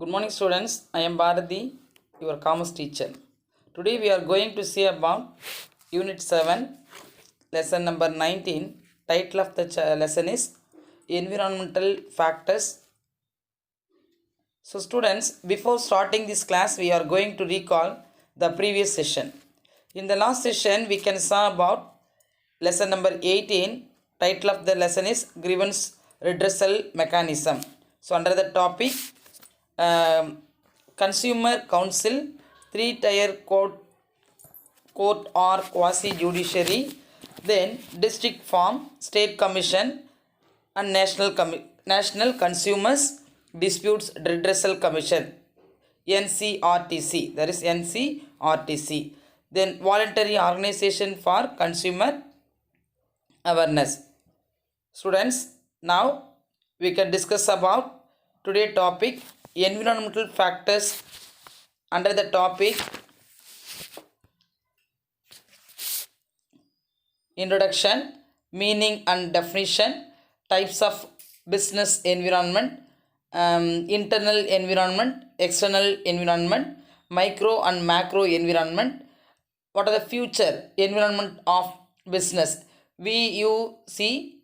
Good morning, students. I am Bharati, your commerce teacher. Today we are going to see about Unit 7, Lesson number 19. Title of the lesson is Environmental Factors. So, students, before starting this class, we are going to recall the previous session. In the last session, we can saw about Lesson number 18. Title of the lesson is Grievance Redressal Mechanism. So, under the topic, Consumer Council, three-tier court or quasi-judiciary, then district farm, state commission, and national consumers disputes redressal commission, NCRTC. That is NCRTC. Then voluntary organization for consumer awareness. Students, now we can discuss about today's topic, environmental factors. Under the topic, introduction, meaning and definition, types of business environment, internal environment, external environment, micro and macro environment. What are the future environment of business? VUC,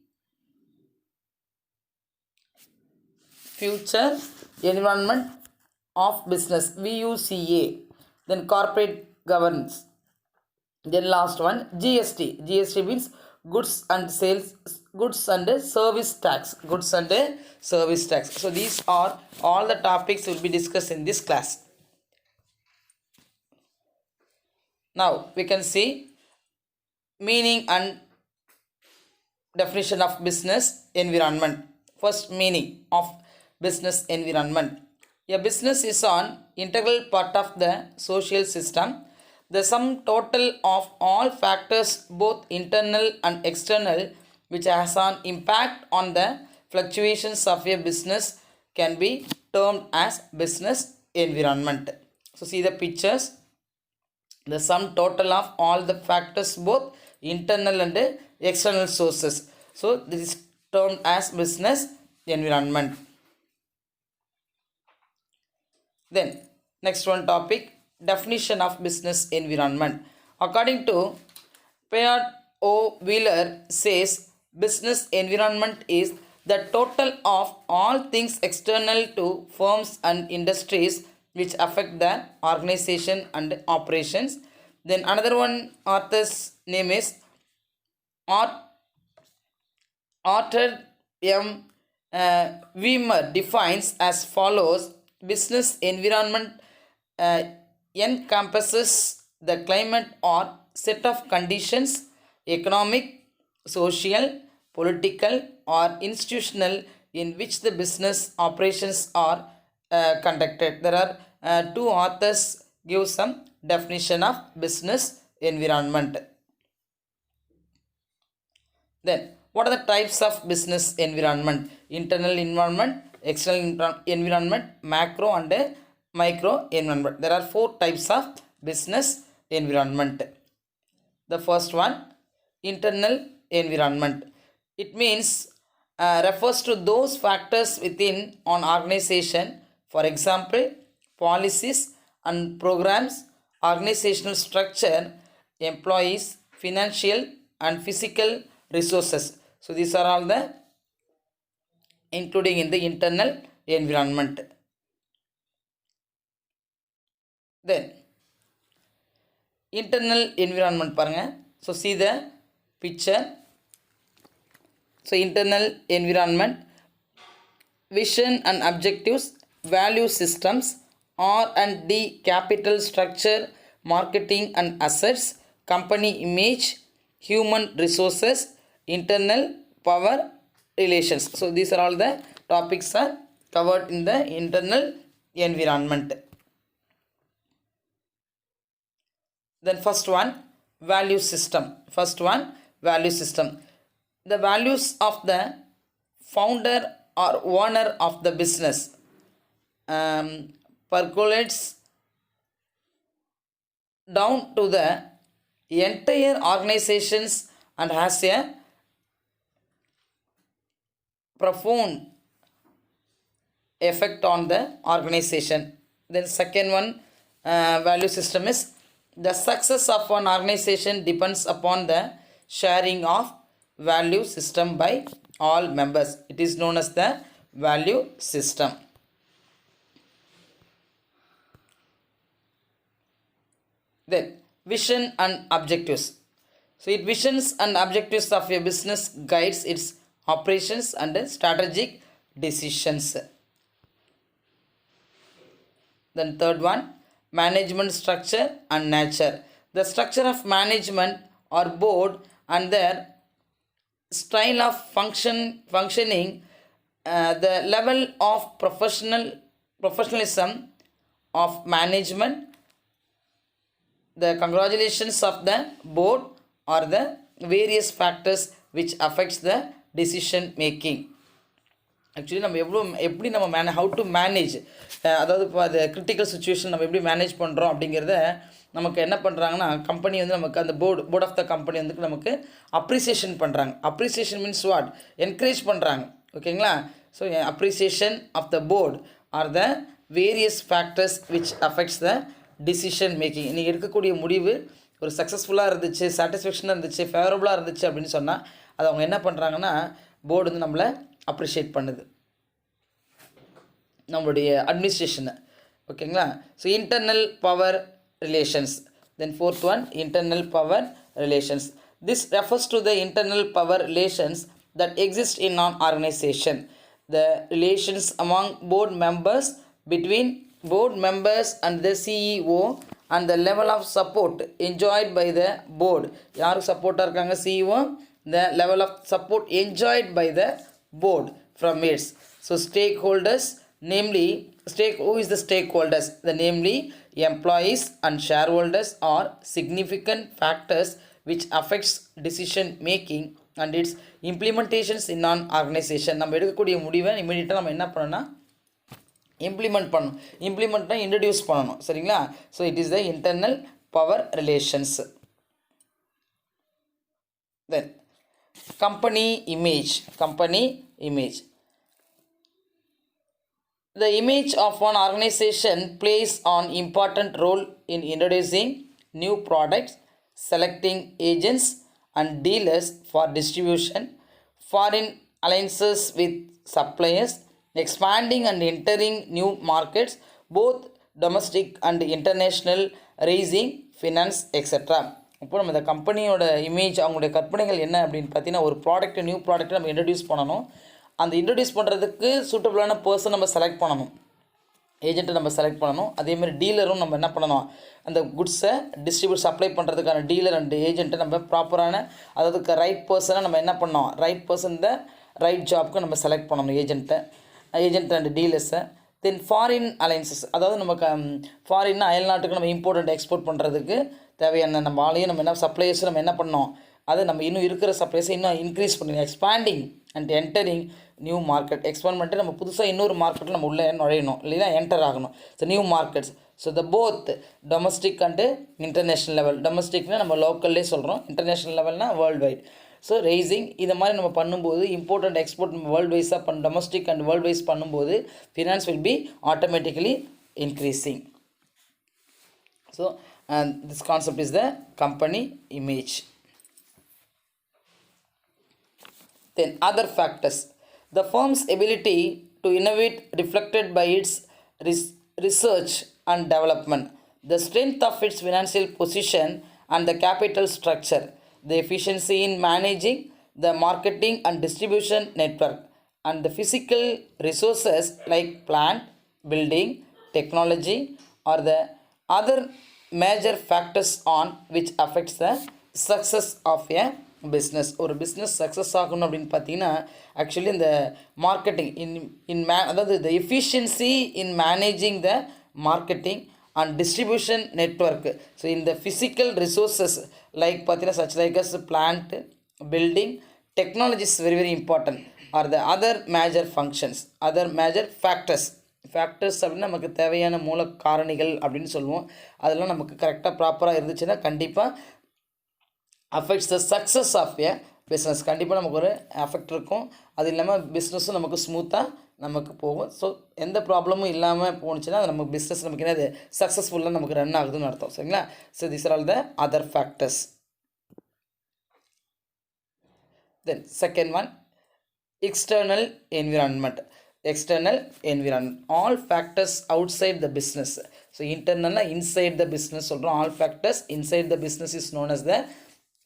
future environment of business, VUCA. Then corporate governance. Then last one, GST. GST means goods and service tax. So these are all the topics will be discussed in this class. Now we can see meaning and definition of business environment. First, meaning of business environment. A business is an integral part of the social system. The sum total of all factors, both internal and external, which has an impact on the fluctuations of a business, can be termed as business environment. So see the pictures. The sum total of all the factors, both internal and external sources. So this is termed as business environment. Then next one topic, definition of business environment. According to Peart O. Wheeler says, business environment is the total of all things external to firms and industries which affect the organization and operations. Then another one author's name is Arthur M. Weimer defines as follows: business environment encompasses the climate or set of conditions, economic, social, political, or institutional, in which the business operations are conducted. There are two authors give some definition of business environment. Then what are the types of business environment? Internal environment, external environment, macro and micro environment. There are four types of business environment. The first one, internal environment. It means refers to those factors within an organization, for example, policies and programs, organizational structure, employees, financial and physical resources. So these are all the including in the internal environment. Then internal environment paranga. So see the picture. So internal environment, vision and objectives, value systems, R&D, capital structure, marketing and assets, company image, human resources, internal power relations. So these are all the topics are covered in the internal environment. Then first one, value system. The values of the founder or owner of the business percolates down to the entire organizations and has a profound effect on the organization. Then second one, value system is the success of an organization depends upon the sharing of value system by all members. It is known as the value system. Then vision and objectives. So it visions and objectives of a business guides its operations and strategic decisions. Then third one, management structure and nature. The structure of management or board and their style of functioning, the level of professionalism of management, the congratulations of the board, or the various factors which affects the decision making. Actually நம்ம எப்படி நம்ம how to manage, அதாவது இப்போ அது critical situation நம்ம எப்படி manage பண்ணுறோம் அப்படிங்கிறத நமக்கு என்ன பண்ணுறாங்கன்னா கம்பெனி வந்து நமக்கு அந்த போர்ட் ஆஃப் த கம்பெனி வந்து நமக்கு அப்ரிசியேஷன் பண்ணுறாங்க. Appreciation means what? என்கரேஜ் பண்ணுறாங்க. ஓகேங்களா? So appreciation of the board or the various factors which affects the decision making. இன்றைக்கி எடுக்கக்கூடிய முடிவு ஒரு சக்ஸஸ்ஃபுல்லாக இருந்துச்சு, சாட்டிஸ்ஃபேக்ஷனாக இருந்துச்சு, ஃபேவரபுளாக இருந்துச்சு அப்படின்னு சொன்னால் அது அவங்க என்ன பண்ணுறாங்கன்னா போர்டு வந்து நம்மளை அப்ரிஷியேட் பண்ணுது, நம்மளுடைய அட்மினிஸ்ட்ரேஷனை. ஓகேங்களா? So internal power relations. Then fourth one, internal power relations. This refers to the internal power relations that exist in an organization. The relations among board members, between board members and the CEO, and the level of support enjoyed by the board. யாருக்கு சப்போர்ட்டாக இருக்காங்க? CEO. The level of support enjoyed by the board from its stakeholders, namely who is the stakeholders? The namely employees and shareholders are significant factors which affects decision making and its implementations in an organization. நம்ம எடுக்கக்கூடிய முடிவை இமீடியட்டாக நம்ம என்ன பண்ணணும்னா implement பண்ணணும். இம்ப்ளிமெண்ட்னா introduce பண்ணணும். சரிங்களா? So it is the internal power relations. Then company image. The image of an organization plays an important role in introducing new products, selecting agents and dealers for distribution, foreign alliances with suppliers, expanding and entering new markets, both domestic and international, raising finance, etc. இப்போ நம்ம இந்த கம்பெனியோட image, அவங்களுடைய கற்பனைகள் என்ன அப்படின்னு பார்த்தீங்கன்னா, ஒரு நியூ ப்ராடக்ட்டை நம்ம இன்ட்ரடியூஸ் பண்ணணும். அந்த இன்ட்ரடியூஸ் பண்ணுறதுக்கு சூட்டபிளான பர்சன் நம்ம செலக்ட் பண்ணணும், ஏஜென்ட்டை நம்ம செலக்ட் பண்ணணும். அதேமாதிரி டீலரும் நம்ம என்ன பண்ணணும், அந்த குட்ஸை சப்ளை பண்ணுறதுக்கான டீலர் அண்ட் ஏஜென்ட்டை நம்ம ப்ராப்பரான, அதாவது ரைட் பர்சனை நம்ம என்ன பண்ணோம், ரைட் பர்சன் த ரைட் ஜாப்க்கு நம்ம செலக்ட் பண்ணணும் ஏஜென்ட் அண்ட் டீலர்ஸை. தென் ஃபாரின் அலைன்சஸ், அதாவது நமக்கு ஃபாரின்னா அயல்நாட்டுக்கு நம்ம இம்போர்ட் அண்ட் எக்ஸ்போர்ட் பண்ணுறதுக்கு தேவையான நம்ம ஆளையும் நம்ம என்ன சப்ளைஸும் நம்ம என்ன பண்ணோம், அதை நம்ம இன்னும் இருக்கிற சப்ளைஸை இன்னும் இன்க்ரீஸ் பண்ணி expanding and entering new market. Expand பண்ணிட்டு நம்ம புதுசாக இன்னொரு மார்க்கெட்டில் நம்ம உள்ளே நுழையணும், இல்லைன்னா என்டர் ஆகணும். So new markets. So the both domestic and international level. டொமஸ்டிக்னா நம்ம லோக்கல்லே சொல்கிறோம், இன்டர்நேஷ்னல் லெவல்னால் வேர்ல்டு வைட். ஸோ ரைசிங் இதை மாதிரி நம்ம பண்ணும்போது இம்போர்ட் அண்ட் எக்ஸ்போர்ட் நம்ம வேர்ல்டு வைஸாக டொமஸ்டிக் அண்ட் வேர்ல்டு வைஸ் பண்ணும்போது finance will be automatically increasing. ஸோ this concept is the company image. Then other factors. The firm's ability to innovate reflected by its research and development, the strength of its financial position and the capital structure, the efficiency in managing the marketing and distribution network, and the physical resources like plant, building, technology, or the other major factors on which affects the success of a business. ஒரு business success ஆகணும் அப்படின்னு பார்த்தீங்கன்னா actually இந்த marketing அதாவது the efficiency in managing the marketing and distribution network. So இந்த physical resources like பார்த்தீங்கன்னா such like as plant, building, technology is very important. Or the other major functions, other major factors அப்படின்னா நமக்கு தேவையான மூல காரணிகள் அப்படின்னு சொல்லுவோம். அதெல்லாம் நமக்கு கரெக்டாக ப்ராப்பராக இருந்துச்சுன்னா கண்டிப்பாக affects the success of a business. கண்டிப்பாக நமக்கு ஒரு எஃபெக்ட் இருக்கும். அது இல்லாமல் பிஸ்னஸும் நமக்கு ஸ்மூத்தாக நமக்கு போகும். ஸோ எந்த ப்ராப்ளமும் இல்லாமல் போணுச்சுன்னா அது நம்ம பிஸ்னஸ் நமக்கு என்னது சக்ஸஸ்ஃபுல்லாக நமக்கு ரன் ஆகுதுன்னு அர்த்தம். சரிங்களா? So this R all the other factors. Then second one, external environment. External environment, all factors outside the business. So internal inside the business சொல்றோம். All factors inside the business is known as the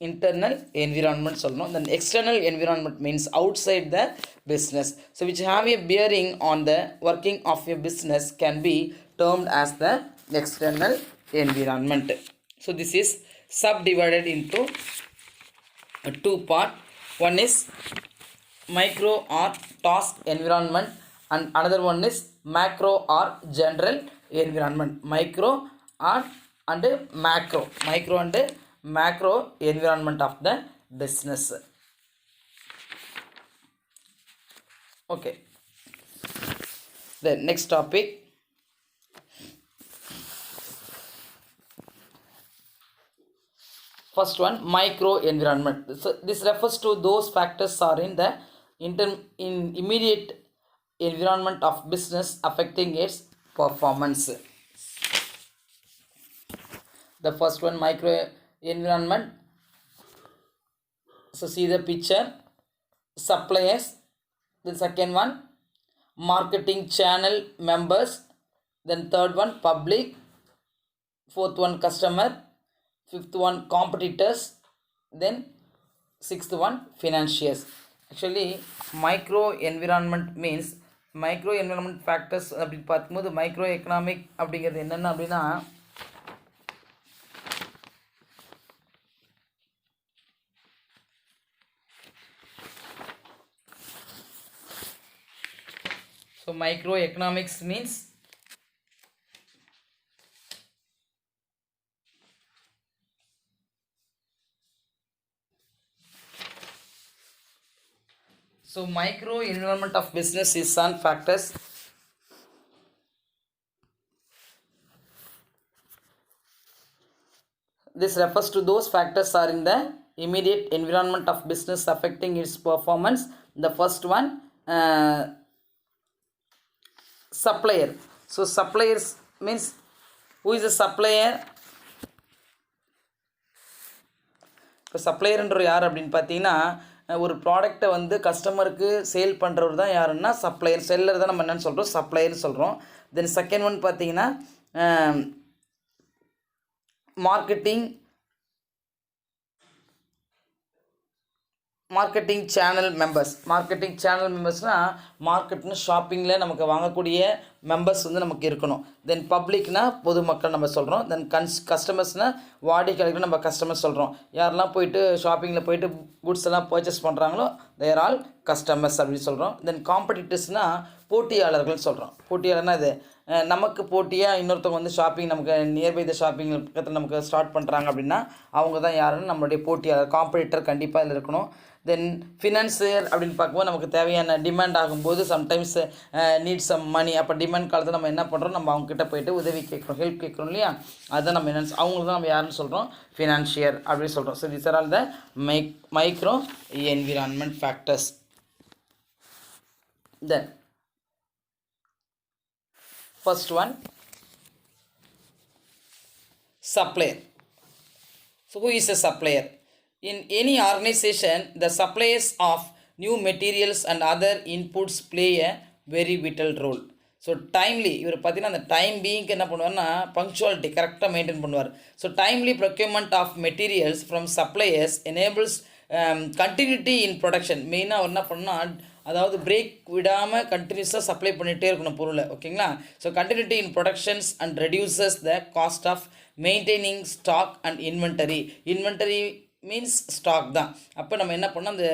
internal environment சொல்றோம். Then external environment means outside the business, so which have a bearing on the working of a business can be termed as the external environment. So this is subdivided into two part. One is micro or task environment and another one is macro or general environment. Micro or and macro and macro environment of the business. Okay, the next topic, first one, micro environment. So this refers to those factors are in the immediate environment of business affecting its performance. The first one, micro environment. So see the picture, suppliers. The second one, marketing channel members. Then third one, public. Fourth one, customer. Fifth one, competitors. Then sixth one, financiers. Actually micro environment means micro environment factors அப்படி பார்க்கும்போது micro economic அப்படிங்கிறது என்னென்ன அப்படின்னா so micro economics means so micro environment of business is on factors this refers to those factors are in the immediate environment of business affecting its performance. The first one, supplier. So suppliers means who is a supplier? இப்போ சப்ளையர்ன்ற யார் அப்படின்னு பார்த்தீங்கன்னா ஒரு ப்ராடக்டை வந்து கஸ்டமருக்கு sale பண்ணுறவர் தான் யாருன்னா சப்ளையர். செல்லர் தான் நம்ம என்னென்னு சொல்கிறோம், சப்ளையர்னு சொல்கிறோம். தென் செகண்ட் ஒன் பார்த்தீங்கன்னா marketing channel members. Marketing channel மெம்பர்ஸ்னால் மார்க்கெட்னு ஷாப்பிங்கில் நமக்கு வாங்கக்கூடிய மெம்பர்ஸ் வந்து நமக்கு இருக்கணும். தென் பப்ளிக்னால் பொதுமக்கள் நம்ம சொல்கிறோம். தென் கஸ்டமர்ஸ்னால் வாடிக்கையாளர்கள் நம்ம கஸ்டமர்ஸ் சொல்கிறோம். யாரெல்லாம் போயிட்டு ஷாப்பிங்கில் போயிட்டு குட்ஸ் எல்லாம் பர்ச்சேஸ் பண்ணுறாங்களோ தேர் ஆல் கஸ்டமர்ஸ் அப்படின்னு சொல்கிறோம். தென் காம்படிட்டர்ஸ்னால் போட்டியாளர்கள் சொல்கிறோம். போட்டியாளர்னால் இது நமக்கு போட்டியாக இன்னொருத்தவங்க வந்து ஷாப்பிங் நமக்கு நியர்பை த ஷாப்பிங் பக்கத்தில் நமக்கு ஸ்டார்ட் பண்ணுறாங்க அப்படின்னா அவங்க தான் யாருன்னு நம்மளுடைய போட்டியாளர், காம்படிட்டர் கண்டிப்பாக இதில் இருக்கணும். தென் ஃபினான்சியர் அப்படின்னு பார்க்கும்போது நமக்கு தேவையான டிமாண்ட் ஆகும்போது சம்டைம்ஸ் நீட் சம் மணி. அப்போ டிமாண்ட் காலத்தில் நம்ம என்ன பண்ணுறோம், நம்ம அவங்ககிட்ட போய்ட்டு உதவி கேட்குறோம், ஹெல்ப் கேட்குறோம் இல்லையா, அதுதான் நம்ம என்ன அவங்களுக்கு தான் நம்ம யாருன்னு சொல்கிறோம், ஃபினான்ஷியர் அப்படின்னு சொல்கிறோம். So this R all the micro environment factors. Then first one, supplier. So who is a supplier? In any organization, the suppliers of new materials and other inputs play a very vital role. So timely இவர் பார்த்தீங்கன்னா அந்த time பீயிங்க்கு என்ன பண்ணுவார்னா punctuality கரெக்டாக maintain பண்ணுவார். So timely procurement of materials from suppliers enables continuity in production. மெயினாக அவர் என்ன பண்ணால் அதாவது பிரேக் விடாமல் கண்டினியூஸாக சப்ளை பண்ணிகிட்டே இருக்கணும் பொருளை. ஓகேங்களா? So continuity in productions and reduces the cost of maintaining stock and inventory. Inventory means stock தான். அப்போ நம்ம என்ன பண்ணோம், அந்த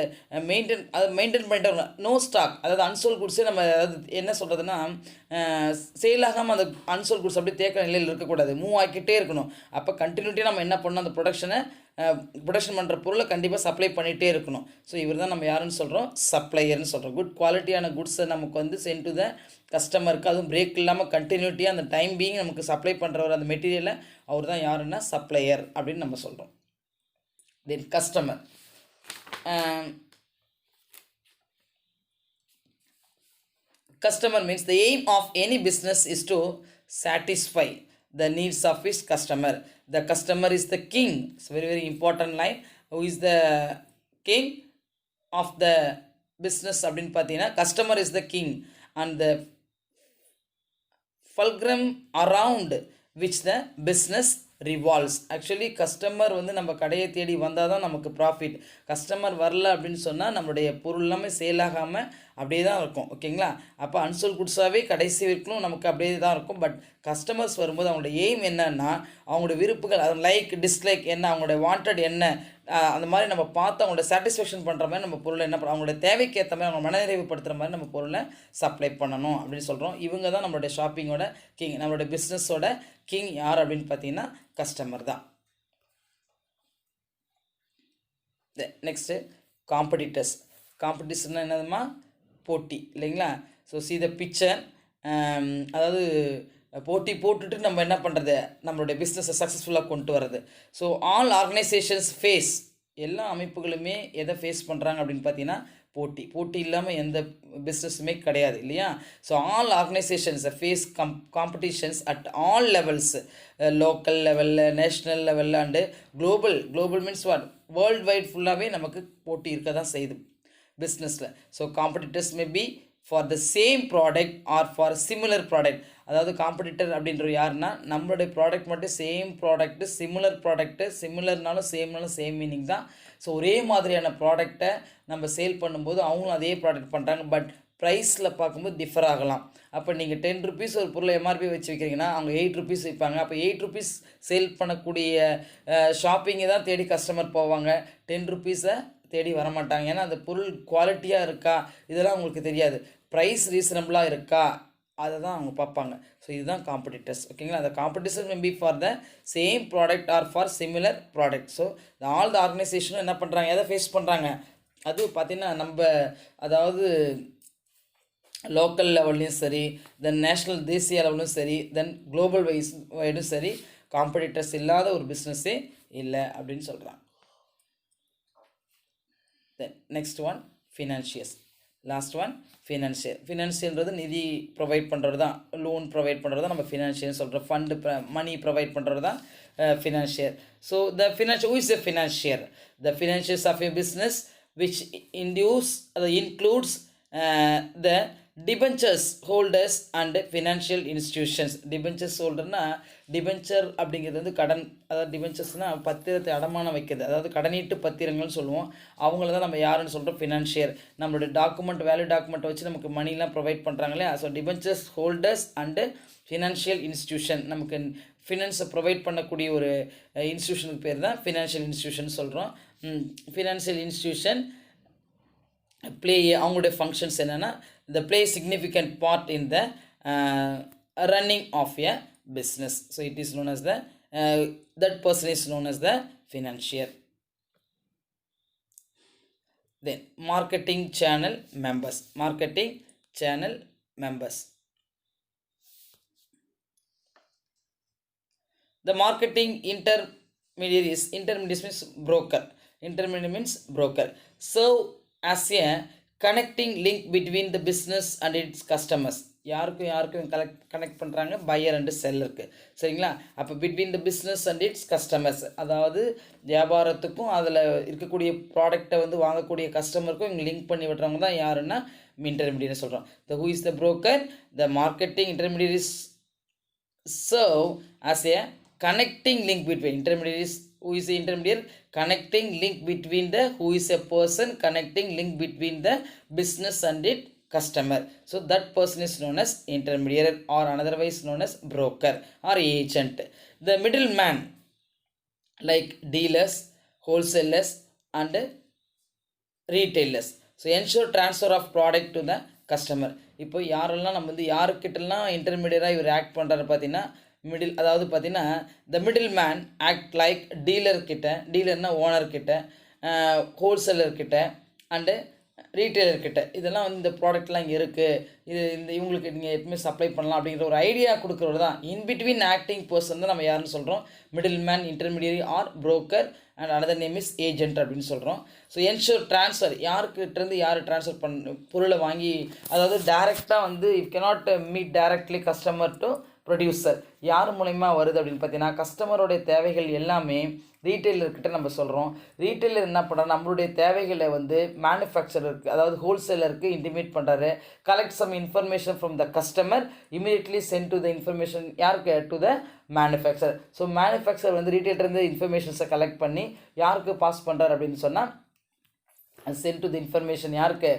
மெயின்டைன் பண்ணிட்டு வரணும். நோ ஸ்டாக், அதாவது அன்சோல்ட் குட்ஸே நம்ம அதாவது என்ன சொல்கிறதுனா சேல் ஆகாமல் அந்த அன்சோல்ட் குட்ஸ் அப்படியே தேக்க நிலையில் இருக்கக்கூடாது, மூவ் ஆக்கிட்டே இருக்கணும். அப்போ கண்டினியூட்டியாக நம்ம என்ன பண்ணோம், அந்த ப்ரொடக்ஷன் பண்ணுற பொருளை கண்டிப்பாக சப்ளை பண்ணிகிட்டே இருக்கணும். ஸோ இவர் தான் நம்ம யாருன்னு சொல்கிறோம், சப்ளையர்னு சொல்கிறோம். குட் குவாலிட்டியான குட்ஸை நமக்கு வந்து சென்ட் டு த கஸ்டமருக்கு, அதுவும் பிரேக் இல்லாமல் கண்டினியூட்டியாக அந்த டைம் பீயிங் நமக்கு சப்ளை பண்ணுறவர் அந்த மெட்டீரியலை அவர் தான் யாருன்னா சப்ளையர் அப்படின்னு நம்ம சொல்கிறோம். தென் customer. customer means the aim of any business is to satisfy the needs of its customer. The customer is the king. It's very very important line. Who is the king of the business அப்படின்னு பார்த்தீங்கன்னா customer is the king and the fulcrum around which the business revolves. Actually customer வந்து நம்ம கடையை தேடி வந்தால் தான் நமக்கு profit. Customer வரல அப்படின்னு சொன்னால் நம்மளுடைய பொருள் எல்லாமே சேல் ஆகாமல் அப்படியே தான் இருக்கும். ஓகேங்களா? அப்போ அன்சோல்ட் குட்ஸாகவே கடைசி வரைக்கும் நமக்கு அப்படியே தான் இருக்கும். பட் கஸ்டமர்ஸ் வரும்போது அவங்களோட எய்ம் என்னன்னா, அவங்களோட விருப்புகள், அது லைக் டிஸ்லைக் என்ன, அவங்களோட வாண்டட் என்ன, அந்த மாதிரி நம்ம பார்த்து அவங்களோட சாட்டிஸ்ஃபேக்ஷன் பண்ணுற மாதிரி நம்ம பொருளை என்ன பண்ண, அவங்களோட தேவைக்கு ஏற்ற மாதிரி அவங்க மனநிறைவுப்படுத்துகிற மாதிரி நம்ம பொருளை சப்ளை பண்ணணும் அப்படின்னு சொல்கிறோம். இவங்க தான் நம்மளுடைய ஷாப்பிங்கோட கிங். நம்மளுடைய பிஸ்னஸோட கிங் யார் அப்படின்னு பார்த்தீங்கன்னா கஸ்டமர் தான். Next competitors. காம்படிஷன்னா என்னதுமா? போட்டி இல்லைங்களா? So see the picture. அதாவது போட்டி போட்டுட்டு நம்ம என்ன பண்ணுறது, நம்மளுடைய பிஸ்னஸை சக்ஸஸ்ஃபுல்லாக கொண்டு வர்றது. ஸோ ஆல் ஆர்கனைசேஷன்ஸ் ஃபேஸ், எல்லா அமைப்புகளுமே எதை ஃபேஸ் பண்ணுறாங்க அப்படின்னு பார்த்தீங்கன்னா போட்டி. போட்டி இல்லாமல் எந்த பிஸ்னஸுமே கிடையாது இல்லையா? So all organisations face competitions at all levels, local லெவலில், நேஷ்னல் லெவலில் and global. Global means what? World wide ஃபுல்லாகவே நமக்கு போட்டி இருக்க தான் செய்யுது பிஸ்னஸில். So competitors may be for the same product or for similar product. அதாவது காம்படிட்டர் அப்படின்ற யாருன்னா, நம்மளுடைய ப்ராடக்ட் மட்டும் சேம் ப்ராடக்ட்டு, சிமிலர் ப்ராடக்ட்டு, சிமிலர்னாலும் சேம்னாலும் சேம் மீனிங் தான். ஸோ ஒரே மாதிரியான ப்ராடக்டை நம்ம சேல் பண்ணும்போது அவங்களும் அதே ப்ராடக்ட் பண்ணுறாங்க. பட் ப்ரைஸில் பார்க்கும்போது டிஃபர் ஆகலாம். அப்போ நீங்கள் 10 ருபீஸ் ஒரு பொருளை எம்ஆர்பி வச்சு வைக்கிறீங்கன்னா அவங்க 8 ருபீஸ் விற்பாங்க. அப்போ 8 ருபீஸ் சேல் பண்ணக்கூடிய ஷாப்பிங்கை தான் தேடி கஸ்டமர் போவாங்க. 10 ருபீஸை தேடி வரமாட்டாங்க. ஏன்னா அந்த பொருள் குவாலிட்டியாக இருக்கா இதெல்லாம் அவங்களுக்கு தெரியாது. ப்ரைஸ் ரீசனபிளாக இருக்கா அதை தான் அவங்க பார்ப்பாங்க. ஸோ இதுதான் காம்படிட்டர்ஸ். ஓகேங்களா? அந்த competition may be for the same product or for similar product. So all the ஆர்கனைசேஷனும் என்ன பண்ணுறாங்க, எதை ஃபேஸ் பண்ணுறாங்க, அது பார்த்திங்கன்னா நம்ம அதாவது லோக்கல் லெவல்லையும் சரி, தென் நேஷ்னல் தேசிய லெவலும் சரி, தென் குளோபல் வைடும் சரி, காம்படிட்டர்ஸ் இல்லாத ஒரு பிஸ்னஸே இல்லை அப்படின்னு சொல்கிறாங்க. Then next one financiers. Last one financial. ஃபினான்ஷியல்ன்றது நிதி ப்ரொவைட் பண்ணுறது தான், லோன் ப்ரொவைட் பண்ணுறது தான் நம்ம ஃபினான்ஷியல்னு சொல்கிறோம். ஃபண்டு மணி ப்ரொவைட் பண்ணுறது தான் financial. So the financial, who is a financier? The financials of a business which includes the debentures holders and financial institutions. debentures holderனா டிபென்ச்சர் அப்படிங்கிறது வந்து கடன், அதாவது டிபென்ச்சர்ஸ்னால் பத்திரத்தை அடமானம் வைக்கிறது, அதாவது கடனீட்டு பத்திரங்கள்னு சொல்லுவோம். அவங்கள தான் நம்ம யாருன்னு சொல்கிறோம்? ஃபினான்ஷியர். நம்மளுடைய டாக்குமெண்ட், வேல்யூ டாக்குமெண்ட்டை வச்சு நமக்கு மணிலாம் ப்ரொவைட் பண்ணுறாங்களே. So debentures holders and financial institution. நமக்கு ஃபினான்ஸை ப்ரொவைட் பண்ணக்கூடிய ஒரு இன்ஸ்டியூஷனுக்கு பேர் தான் ஃபினான்ஷியல் இன்ஸ்டியூஷன் சொல்கிறோம். ஃபினான்ஷியல் இன்ஸ்டியூஷன் ப்ளே, அவங்களுடைய ஃபங்க்ஷன்ஸ் என்னென்னா, the play significant part in the running of a business. So it is known as the that person is known as the financier. Then marketing channel members. Marketing channel members. The marketing intermediaries. Intermediaries means broker. Intermediary means broker. Serve as a connecting link between the business and its customers. யாருக்கும் connect பண்ணுறாங்க? Buyer and செல்லருக்கு. சரிங்களா? அப்போ between the business and its customers, அதாவது வியாபாரத்துக்கும் அதில் இருக்கக்கூடிய ப்ராடக்டை வந்து வாங்கக்கூடிய கஸ்டமருக்கும் இங்கே லிங்க் பண்ணி விடுறவங்க தான் யாருன்னா இன்டர்மீடியட் சொல்கிறோம். த who is the broker? The marketing intermediaries serve as a connecting link between intermediaries. Who is the intermediate? Connecting link between the, who is a person connecting link between the business and its customer. So that person is known as intermediary or otherwise known as broker or agent. The middleman like dealers, wholesalers and retailers. So ensure transfer of product to the customer. இப்போ யாரெல்லாம் நம்ம வந்து யாருக்கிட்டலாம் இன்டர்மீடியராக இவர் act பண்ணுறாரு பார்த்தீங்கன்னா middle, அதாவது பார்த்தீங்கன்னா the middle man act like டீலர்கிட்ட, டீலர்னால் ஓனர்கிட்ட, ஹோல்சேலர்கிட்ட அண்டு ரீட்டைலர்கிட்ட இதெல்லாம் வந்து இந்த ப்ராடக்ட்லாம் இங்கே இருக்குது, இது இந்த இவங்களுக்கு நீங்கள் எப்பவுமே சப்ளை பண்ணலாம் அப்படிங்கிற ஒரு ஐடியா கொடுக்குறது தான். இன்பிட்வீன் ஆக்டிங் பர்சன் தான் நம்ம யாருன்னு சொல்கிறோம், middle man, intermediary or broker and another name is agent அப்படின்னு சொல்கிறோம். ஸோ என்ஷூர் ட்ரான்ஸ்ஃபர், யாருக்கிட்டேருந்து யார் ட்ரான்ஸ்ஃபர் பொருளை வாங்கி, அதாவது டேரெக்டாக வந்து it cannot meet directly customer to producer, யார் மூலயமா வருது அப்படின்னு பார்த்தீங்கன்னா கஸ்டமருடைய தேவைகள் எல்லாமே ரீட்டைலர்கிட்ட நம்ம சொல்கிறோம். ரீட்டைலர் என்ன பண்ணுறாரு, நம்மளுடைய தேவைகளை வந்து மேனுஃபேக்சரருக்கு அதாவது ஹோல்சேலருக்கு இன்டிமேட் பண்ணுறாரு. Collect some information from the customer, immediately send to the information யாருக்கு, to the manufacture. So manufacture வந்து ரீட்டைலர்லேருந்து இன்ஃபர்மேஷன்ஸை கலெக்ட் பண்ணி யாருக்கு பாஸ் பண்ணுறாரு அப்படின்னு சொன்னால் சென்ட் டு த இன்ஃபர்மேஷன் யாருக்கு,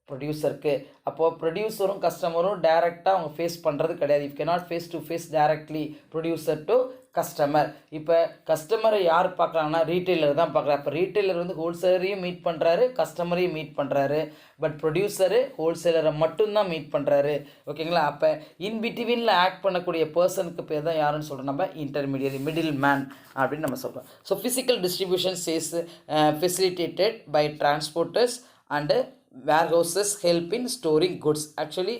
ப்ரொடியூசருக்கு. அப்போது ப்ரொடியூசரும் கஸ்டமரும் டைரெக்டாக அவங்க ஃபேஸ் பண்ணுறது கிடையாது. If cannot face to face directly producer to customer. இப்போ கஸ்டமரை யார் பார்க்குறாங்கன்னா ரீட்டைலர் தான் பார்க்குறாரு. அப்போ ரீட்டைலர் வந்து ஹோல்சேலரையும் மீட் பண்ணுறாரு, கஸ்டமரையும் மீட் பண்ணுறாரு. பட் ப்ரொடியூசரு ஹோல்சேலரை மட்டும்தான் மீட் பண்ணுறாரு. ஓகேங்களா? அப்போ இன்பிட்வீனில் ஆக்ட் பண்ணக்கூடிய பர்சனுக்கு பேர் தான் யாருன்னு சொல்கிறோம் நம்ம இன்டர்மீடியரி, மிடில் மேன் அப்படின்னு நம்ம சொல்கிறோம். So physical distribution is facilitated by transporters and warehouses help in storing goods. Actually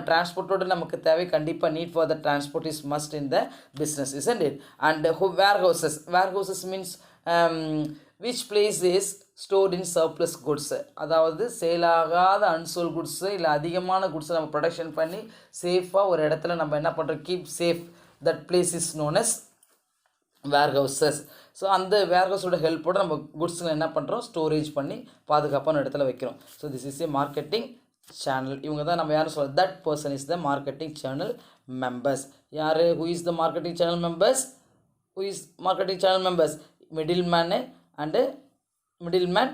transportோட நமக்கு தேவை கண்டிப்பாக, need for the transport is must in the business, isn't it? And warehouses means which place is stored in surplus goods, அதாவது சேலாகாத unsold goods இல்லை அதிகமான குட்ஸை நம்ம production பண்ணி சேஃபாக ஒரு இடத்துல நம்ம என்ன பண்ணுறோம், keep safe, that place is known as warehouses. So அந்த வேர்ஹவுஸோட ஹெல்ப்போடு நம்ம குட்ஸுங்களை என்ன பண்ணுறோம், ஸ்டோரேஜ் பண்ணி பாதுகாப்பான இடத்துல வைக்கிறோம். So this is a marketing channel. இவங்க தான் நம்ம யாரும் சொல்ல, that person is the marketing channel members. யார், who is the marketing channel members, who is marketing channel members, middle man and middle man,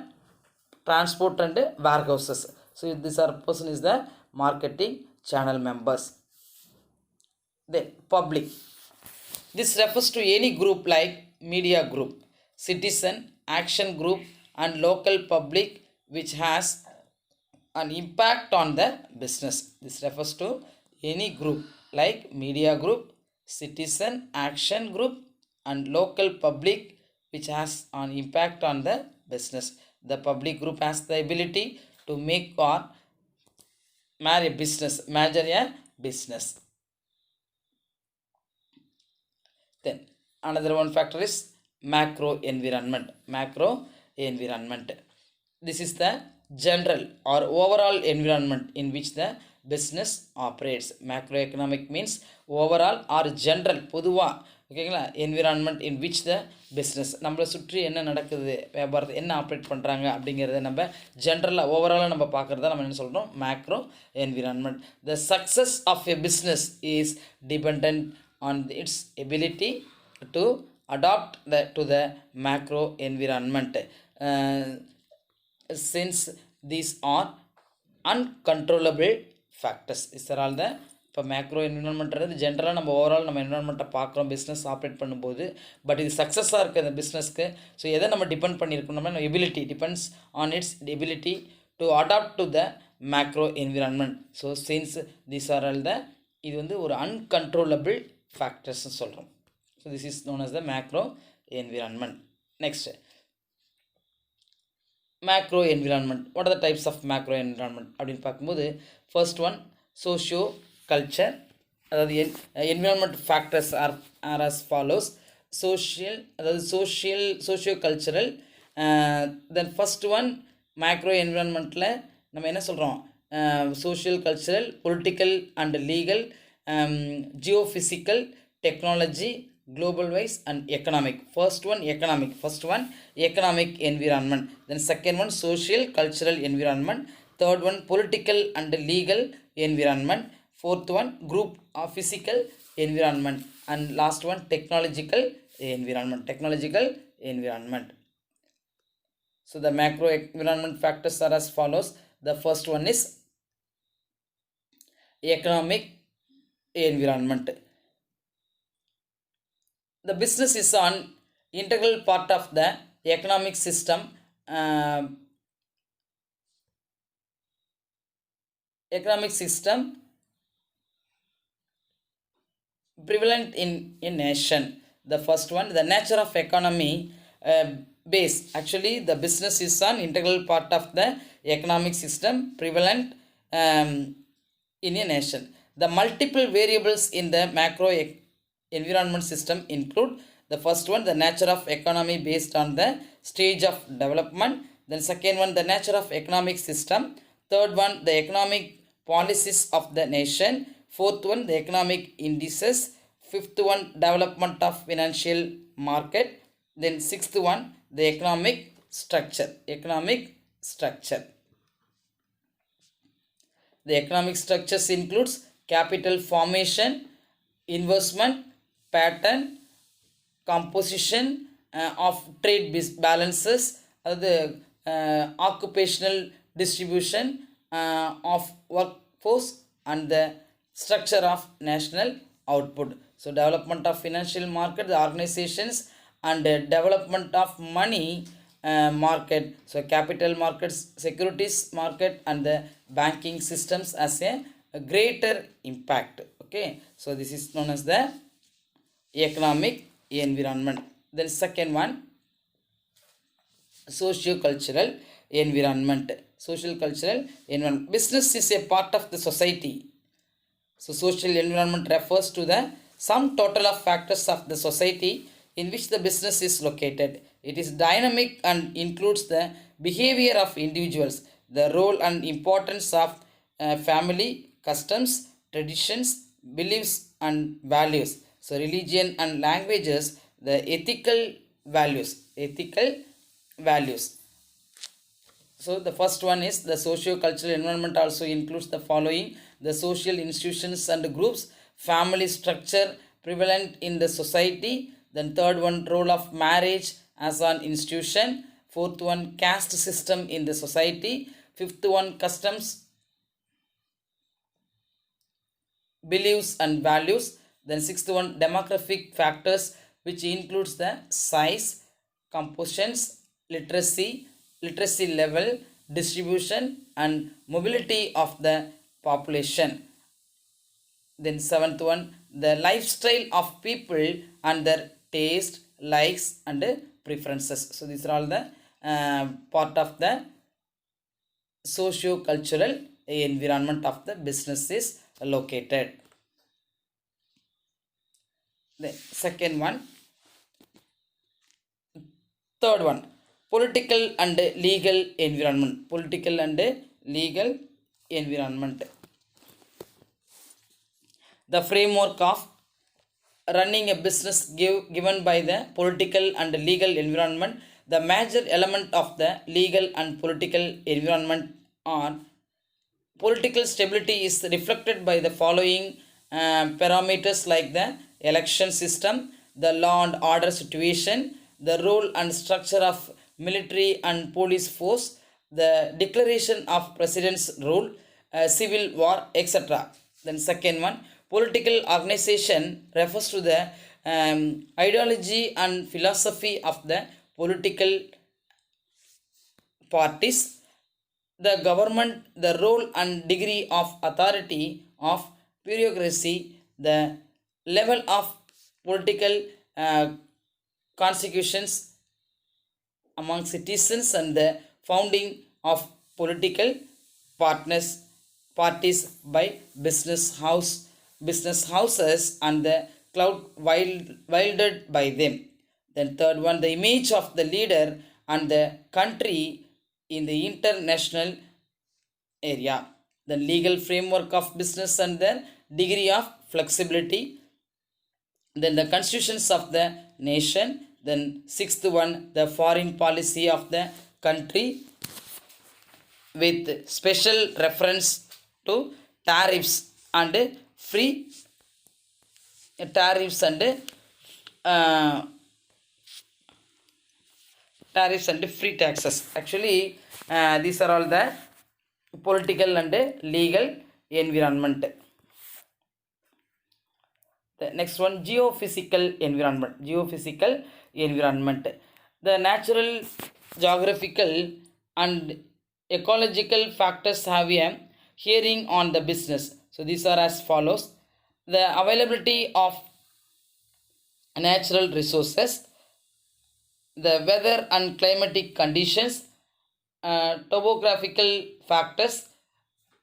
transport and warehouses. So this are person is the marketing channel members. Then public, this refers to any group like media group, citizen action group and local public which has an impact on the business. This refers to any group like media group, citizen action group and local public which has an impact on the business. The public group has the ability to make or manage a business. Then another one factor is macro environment. This is the general or overall environment in which the business operates. Macroeconomic means overall or general, பொதுவா, ஓகேங்களா, environment in which the business, நம்மளை சுற்றி என்ன நடக்குது, வியாபாரத்தை என்ன operate பண்ணுறாங்க அப்படிங்கிறத நம்ம ஜென்ரலாக ஓவராலாக நம்ம பார்க்குறத நம்ம என்ன சொல்கிறோம், macro environment. The success of a business is depend on its ability to adapt to the macro environment, since these are uncontrollable factors. These are all the, இப்போ மேக்ரோ என்விரான்மெண்ட்றது ஜென்ரலாக நம்ம ஓவரால் நம்ம என்விரான்மெண்ட்டை பார்க்குறோம் பிஸ்னஸ் ஆப்ரேட் பண்ணும்போது. But இது சக்ஸஸாக இருக்குது அந்த பிஸ்னஸ்க்கு. ஸோ எதை நம்ம டிபெண்ட் பண்ணியிருக்கோம், நம்ம ability depends on its ability to adapt to the macro environment. So since these are all the, இது வந்து ஒரு அன்கண்ட்ரோலபிள் ஃபேக்டர்ஸ்னு சொல்கிறோம். So this is known as the macro environment. Next, macro environment. What are the types of macro environment அப்படின்னு பார்க்கும்போது, first one socio culture, அதாவது environment factors are as follows. Social, அதாவது socio cultural. Then first one macro என்விரான்மெண்ட்டில் நம்ம என்ன சொல்கிறோம், social cultural, political and legal, geophysical, technology, global wise and economic. First one economic environment, then second one social cultural environment, third one political and legal environment, fourth one group of physical environment, and last one technological environment. So the macro environment factors are as follows. The first one is economic environment. The business is an integral part of the economic system, prevalent in a nation. The first one, the nature of economy base. Actually the business is an integral part of the economic system prevalent in a nation. The multiple variables in the macro environment system include the first one, the nature of economy based on the stage of development. Then second one, the nature of economic system. Third one, the economic policies of the nation. Fourth one, the economic indices. Fifth one, development of financial market. Then sixth one, the economic structure. Economic structure. The economic structures includes capital formation, investment pattern, composition of trade balances, the occupational distribution of workforce, and the structure of national output. So development of financial market, the organizations, and development of money market, so capital markets, securities market, and the banking systems as a greater impact. Okay, so this is known as the economic environment. Then second one, sociocultural environment. Social cultural environment. Business is a part of the society. So social environment refers to the sum total of factors of the society in which the business is located. It is dynamic and includes the behavior of individuals, the role and importance of family, customs, traditions, beliefs, and values. So religion and languages, the ethical values. Ethical values. So the first one is the socio-cultural environment also includes the following: the social institutions and groups, family structure prevalent in the society. Then third one, role of marriage as an institution. Fourth one, caste system in the society. Fifth one, customs, beliefs, and values. Then sixth one, demographic factors, which includes the size, compositions, literacy level, distribution, and mobility of the population. Then seventh one, the lifestyle of people and their taste, likes, and preferences. So these are all the part of the socio-cultural environment of the business is located. The second one, third one, political and legal environment. Political and legal environment. The framework of running a business given by the political and legal environment. The major element of the legal and political environment are: political stability is reflected by the following parameters, like the election system, the law and order situation, the role and structure of military and police force, the declaration of president's rule, civil war, etc. Then second one, political organization refers to the ideology and philosophy of the political parties, the government, the role and degree of authority of bureaucracy, the level of political consecutions among citizens, and the founding of political parties by business houses and the cloud wielded by them. Then third one, the image of the leader and the country in the international area. The legal framework of business and the degree of flexibility. Then the constitutions of the nation. Then sixth one, the foreign policy of the country with special reference to tariffs and free tariffs and free taxes. Actually, these are all the political and legal environment. The next one, geophysical environment. Geophysical environment. The natural, geographical, and ecological factors have a bearing on the business. So these are as follows: the availability of natural resources, the weather and climatic conditions, topographical factors,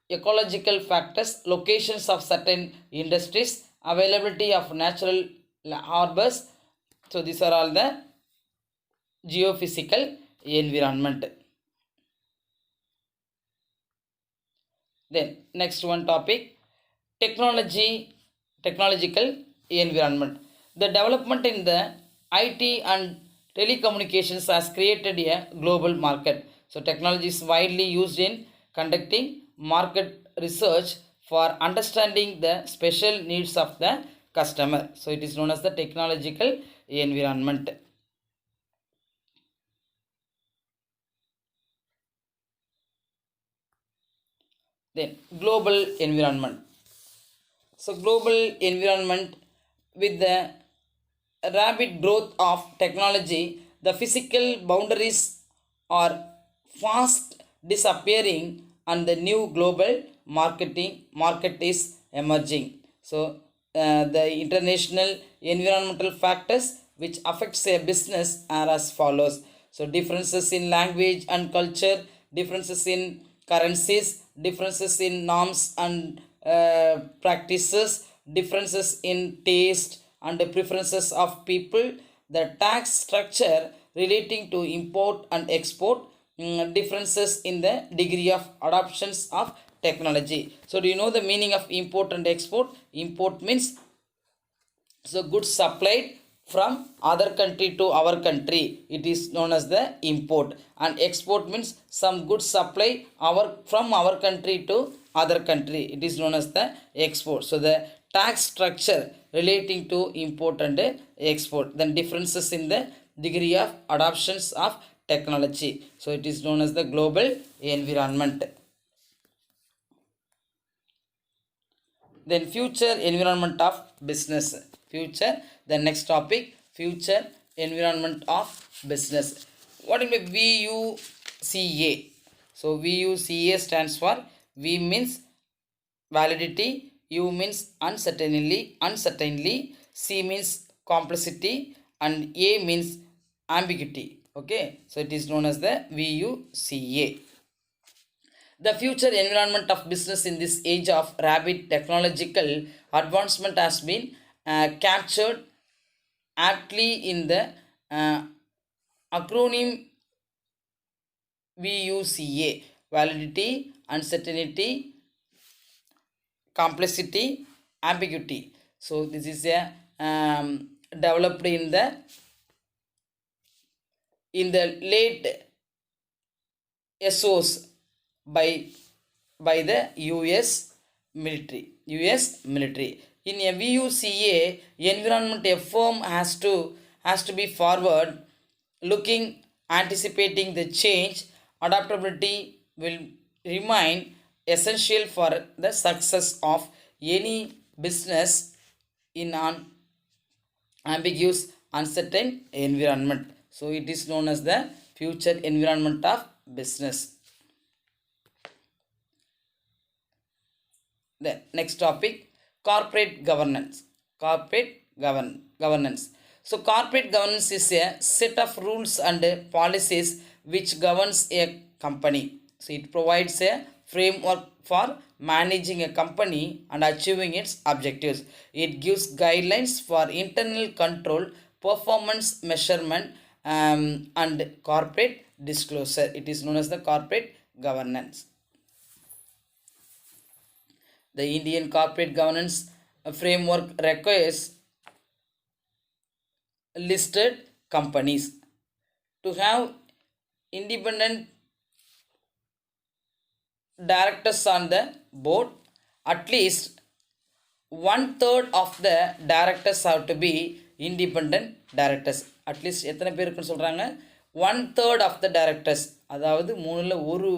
ecological factors, locations of certain industries, availability of natural harbors. So these are all the geophysical environment. Then next one topic, technological environment. The development in the IT and telecommunications has created a global market. So technology is widely used in conducting market research for understanding the special needs of the customer. So it is known as the technological environment. Then global environment. So global environment, with the rapid growth of technology, the physical boundaries are fast disappearing and the new global market is emerging. So the international environmental factors which affects a business are as follows. So differences in language and culture, differences in currencies, differences in norms and practices, differences in taste and the preferences of people, the tax structure relating to import and export, differences in the degree of adoptions of technology. So do you know the meaning of import and export? Import means so goods supplied from other country to our country, it is known as the import. And export means some goods supply from our country to other country, it is known as the export. So the tax structure relating to import and export, then differences in the degree of adoptions of technology, so it is known as the global environment. Then future environment of business. Future, the next topic, future environment of business. What is VUCA? So VUCA stands for, V means validity, U means uncertainly, C means complexity, and A means ambiguity. Okay, so it is known as the VUCA. The future environment of business in this age of rapid technological advancement has been captured aptly in the acronym VUCA: validity, uncertainty, complexity, ambiguity. So this is a developed in the late SOS by the US military. In a VUCA environment, a firm has to be forward looking, anticipating the change. Adaptability will remain essential for the success of any business in an ambiguous, uncertain environment. So it is known as the future environment of business. The next topic, corporate governance. Governance. So corporate governance is a set of rules and policies which governs a company. So it provides a framework for managing a company and achieving its objectives. It gives guidelines for internal control, performance measurement, and corporate disclosure. It is known as the corporate governance. The Indian corporate governance framework requires listed companies to have independent directors on the board. At least 1/3 of the directors have to be independent directors. At least எத்தனை பேர் இருக்குன்னு சொல்கிறாங்க? 1/3 of the directors, அதாவது மூணில் ஒரு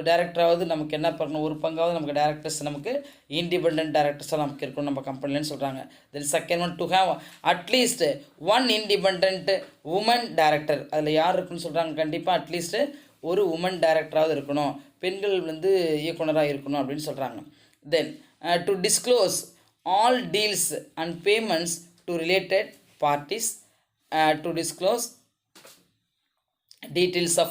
டைரக்டராவது நமக்கு என்ன பண்ணணும், ஒரு பங்காவது நமக்கு டைரக்டர்ஸ் நமக்கு இண்டிபெண்ட் டைரக்டர்ஸாக நமக்கு இருக்கணும் நம்ம கம்பெனிலன்னு சொல்கிறாங்க. Then second one, to have at least 1 independent woman director. அதில் யார் இருக்குன்னு சொல்கிறாங்க? கண்டிப்பாக அட்லீஸ்ட்டு ஒரு உமன் டைரக்டராவது இருக்கணும், பெண்கள் இயக்குனராக இருக்கணும் அப்படின்னு சொல்கிறாங்க. Then to disclose all deals and payments to related parties, to disclose details of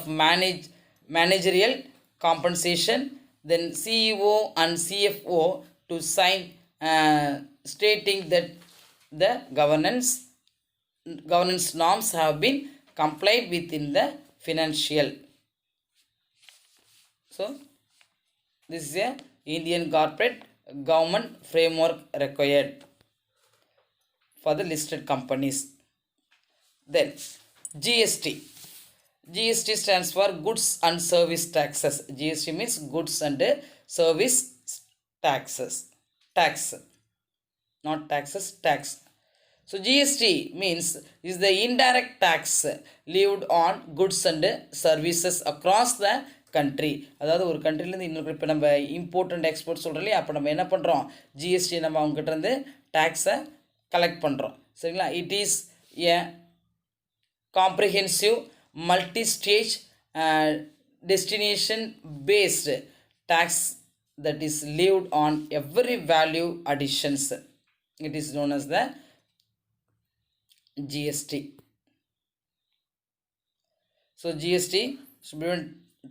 managerial compensation, then CEO and CFO to sign stating that the governance norms have been complied with in the financial. So this is a Indian corporate government framework required for the listed companies. Then GST. GST stands for goods and service taxes. GST means goods and service taxes. Tax, not taxes, tax. So GST means is the indirect tax levied on goods and services across the country. அதாவது ஒரு கண்ட்ரிலேருந்து இன்னொரு, இப்போ நம்ம import and export சொல்கிறோம் இல்லையா, அப்போ நம்ம என்ன பண்ணுறோம், ஜிஎஸ்டி நம்ம அவங்ககிட்ட இருந்து டேக்ஸை கலெக்ட் பண்ணுறோம். சரிங்களா? It is a comprehensive multi-stage destination based tax that is levied on every value additions. It is known as the GST. So GST,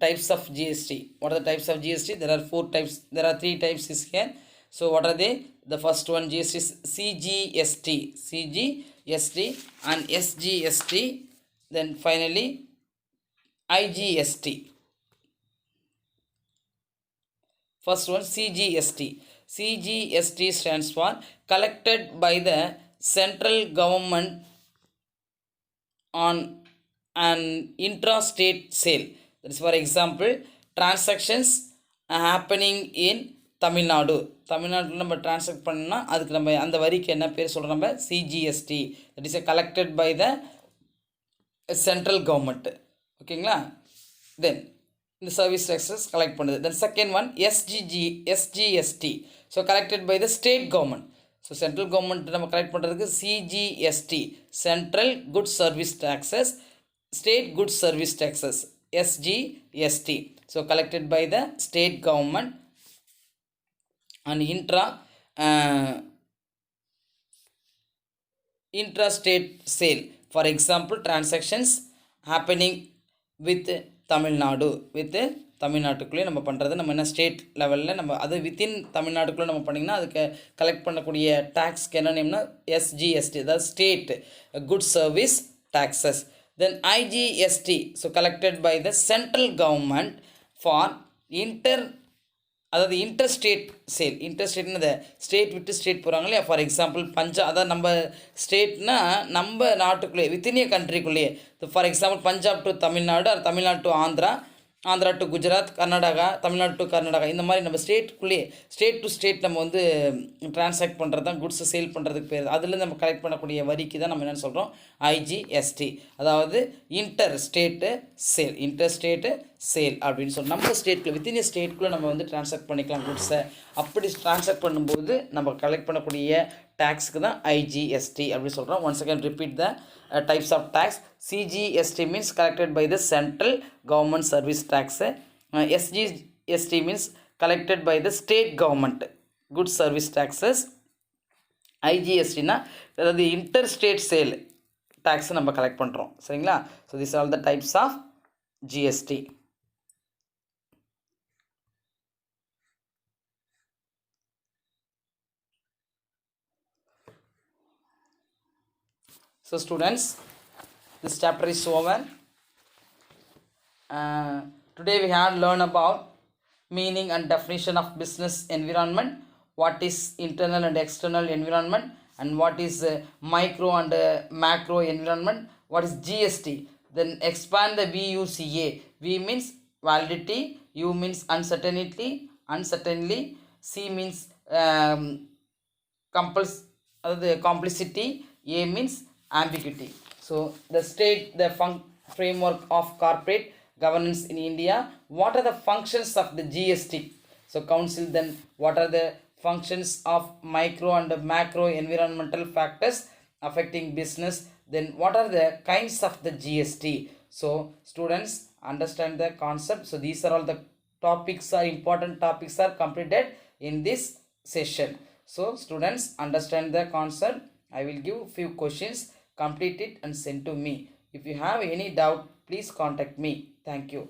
types of GST. What are the types of GST? There are 4 types. There are 3 types is here. So what are they? The first one GST is CGST and SGST. Then finally IGST. First one CGST. CGST stands for collected by the central government on an intrastate sale. That is, for example, transactions happening in Tamil Nadu. தமிழ்நாட்டில் நம்ம transact பண்ணோம்னா அதுக்கு நம்ம அந்த வரிக்கு என்ன பேர் சொல்கிறோம், நம்ம CGST. That is collected by the central government. ஓகேங்களா? தென் இந்த சர்வீஸ் டேக்ஸஸ் கலெக்ட் பண்ணுது. Then second one SGST. So collected by the state government. So central government நம்ம கலெக்ட் பண்ணுறதுக்கு CGST, central good service taxes. State good service taxes SGST. So collected by the state government and intrastate sale. For example, transactions happening with Tamil Nadu. With தமிழ்நாட்டுக்குள்ளேயே நம்ம பண்ணுறது, நம்ம என்ன state லெவலில் நம்ம அது வித்தின் தமிழ்நாட்டுக்குள்ளே நம்ம பண்ணிங்கன்னா அதுக்கு கலெக்ட் பண்ணக்கூடிய டேக்ஸ்க்கு என்ன நேம்னா எஸ்ஜிஎஸ்டி, அதாவது state good service taxes. Then IGST. So collected by the central government for அதாவது இன்டர்ஸ்டேட் சேல். இன்டர்ஸ்டேட்னு ஸ்டேட் விட்டு ஸ்டேட் போகிறாங்க இல்லையா. ஃபார் எக்ஸாம்பிள் அதாவது நம்ம ஸ்டேட்னா நம்ம நாட்டுக்குள்ளேயே வித்தின் ஏ கண்ட்ரிக்குள்ளேயே. For example Punjab to Tamil Nadu, அது Tamil Nadu to Andhra, Andhra to Gujarat, Karnataka, Tamil Nadu to Karnataka, இந்த மாதிரி நம்ம ஸ்டேட்டுக்குள்ளேயே ஸ்டேட் டு ஸ்டேட் நம்ம வந்து ட்ரான்சாக்ட் பண்ணுறது தான் குட்ஸை சேல் பண்ணுறதுக்கு பேர். அதுலேருந்து நம்ம கலெக்ட் பண்ணக்கூடிய வரிக்கு தான் நம்ம என்னென்னு சொல்கிறோம், ஐஜிஎஸ்டி. அதாவது இன்டர் ஸ்டேட்டு சேல், இன்டர்ஸ்டேட்டு சேல் அப்படின்னு சொல்லி நம்ம ஸ்டேட்டில் வித்தின் ஏ ஸ்டேட்டுக்குள்ளே நம்ம வந்து ட்ரான்சாக்ட் பண்ணிக்கலாம் குட்ஸை. அப்படி ட்ரான்சாக்ட் பண்ணும்போது நம்ம கலெக்ட் பண்ணக்கூடிய டேக்ஸுக்கு தான் ஐஜிஎஸ்டி அப்படின்னு சொல்கிறோம். Once again repeat the types of tax. CGST means collected by the central government service tax. SGST means collected by the state government good service taxes. IGST na the interstate sale tax நம்ம collect பண்ணுறோம். சரிங்களா? So these are all the types of GST. So students, this chapter is over. Today we have learned about meaning and definition of business environment, what is internal and external environment, and what is micro and macro environment, what is GST. Then expand the VUCA. V means validity, U means uncertainty, C means complicity, A means ambiguity. So the state, the framework of corporate governance in India. What are the functions of the GST? So council. Then what are the functions of micro and macro environmental factors affecting business? Then what are the kinds of the GST? So students understand the concept. So these are all the topics, are important topics are completed in this session. So students understand the concept. I will give few questions. Complete it and send to me. If you have any doubt, please contact me. Thank you.